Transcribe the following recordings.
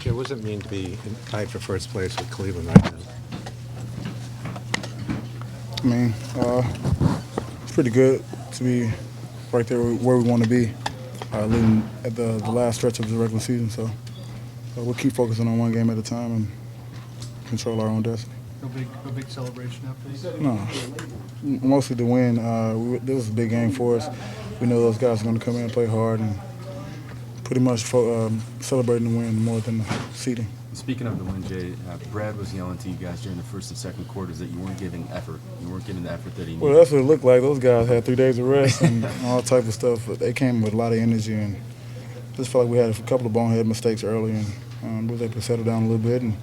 Jay, what does it mean to be tied for first place with Cleveland right now? I mean, it's pretty good to be right there where we want to be, leading at the last stretch of the regular season. So we'll keep focusing on one game at a time and control our own destiny. No big celebration after this? No, mostly the win. This was a big game for us. We know those guys are going to come in and play hard and pretty much celebrating the win more than the seeding. Speaking of the win, Jay, Brad was yelling to you guys during the first and second quarters that you weren't giving effort. You weren't giving the effort that he needed. Well, that's what it looked like. Those guys had 3 days of rest and all type of stuff. But they came with a lot of energy, and just felt like we had a couple of bonehead mistakes early, and was able to settle down a little bit and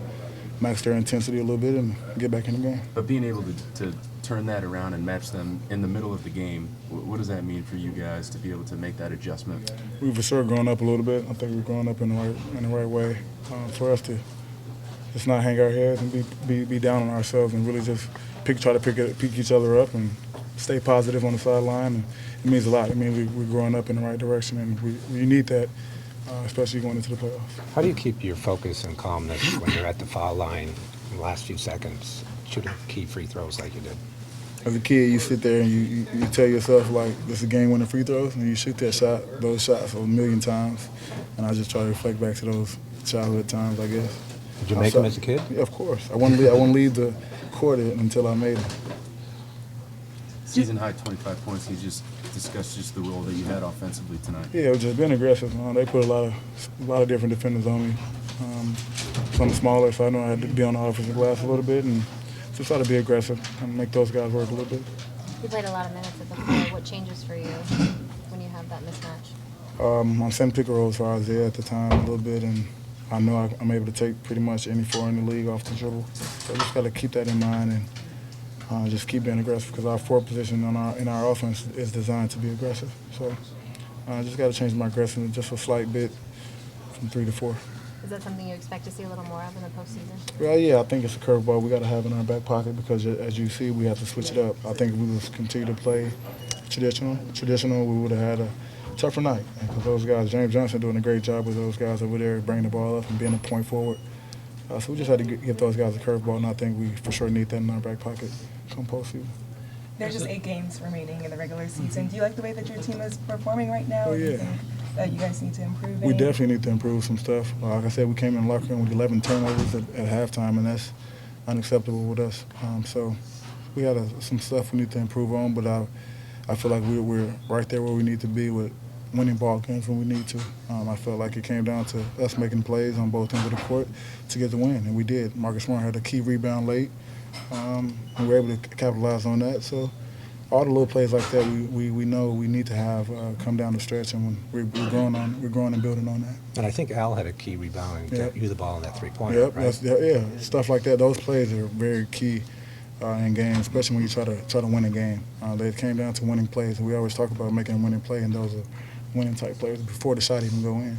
max their intensity a little bit and get back in the game. But being able to turn that around and match them in the middle of the game, what does that mean for you guys to be able to make that adjustment? We've for sure grown up a little bit. I think we've grown up in the right way for us to just not hang our heads and be down on ourselves and really just try to pick each other up and stay positive on the sideline. And it means a lot. It means we're growing up in the right direction, and we need that, especially going into the playoffs. How do you keep your focus and calmness when you're at the foul line in the last few seconds, shooting key free throws like you did? As a kid, you sit there and you tell yourself, like, this is a game-winning free throws, and you shoot those shots a million times. And I just try to reflect back to those childhood times, I guess. Did you make them as a kid? Yeah, of course. I wouldn't leave the court until I made them. Season high 25 points. He just discussed just the role that you had offensively tonight. Yeah, it was just being aggressive. They put a lot of different defenders on me. Some smaller, so I know I had to be on the offensive glass a little bit and just try to be aggressive and make those guys work a little bit. You played a lot of minutes at the floor. What changes for you when you have that mismatch? I'm setting pick and rolls for Isaiah at the time a little bit, and I know I'm able to take pretty much any four in the league off the dribble. So I just got to keep that in mind and just keep being aggressive, because our forward position in our offense is designed to be aggressive. So I just got to change my aggressiveness just a slight bit from 3 to 4. Is that something you expect to see a little more of in the postseason? Well, yeah, I think it's a curveball we got to have in our back pocket, because as you see, we have to switch it up. I think if we would continue to play traditional, we would have had a tougher night, because those guys, James Johnson doing a great job with those guys over there, bringing the ball up and being a point forward. So we just had to give those guys a curveball, and I think we for sure need that in our back pocket come postseason. There's just 8 games remaining in the regular season. Do you like the way that your team is performing right now? Oh, Or do you yeah. think that you guys need to improve? We definitely need to improve some stuff. Like I said, we came in the locker room with 11 turnovers at halftime, and that's unacceptable with us. So we had some stuff we need to improve on, but I feel like we're right there where we need to be with winning ball games when we need to. I felt like it came down to us making plays on both ends of the court to get the win, and we did. Marcus Smart had a key rebound late, and we were able to capitalize on that. So all the little plays like that, we know we need to have come down the stretch, and we're growing and building on that. And I think Al had a key rebound and got you the ball in that three-pointer, Yep, right? yeah, stuff like that. Those plays are very key in games, especially when you try to win a game. They came down to winning plays, and we always talk about making a winning play, and those are winning type plays before the shot even go in.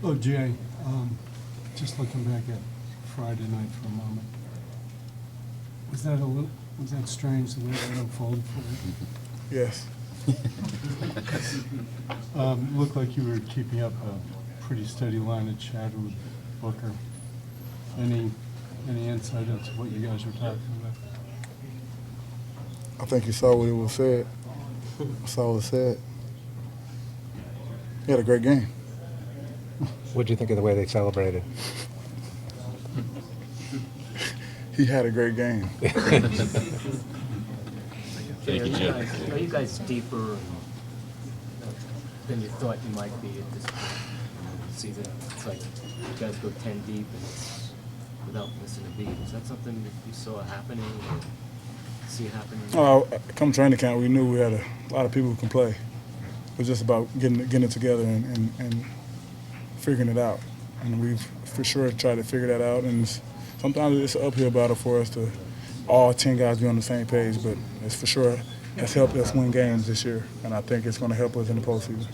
Oh, Jay, just looking back at Friday night for a moment, was that strange the way that unfolded for you? Yes. Looked like you were keeping up a pretty steady line of chatter with Booker. Any insight into what you guys were talking about? I think you saw what it was said. I saw what it said. He had a great game. What do you think of the way they celebrated? He had a great game. Are you guys deeper than you thought you might be at this point in the season? It's like you guys go 10 deep and it's without missing a beat. Is that something that you saw happening or see happening? Come training camp, we knew we had a lot of people who can play. It was just about getting it together and figuring it out. And we've for sure tried to figure that out. And sometimes it's an uphill battle for us to all 10 guys be on the same page, but it's for sure has helped us win games this year, and I think it's going to help us in the postseason.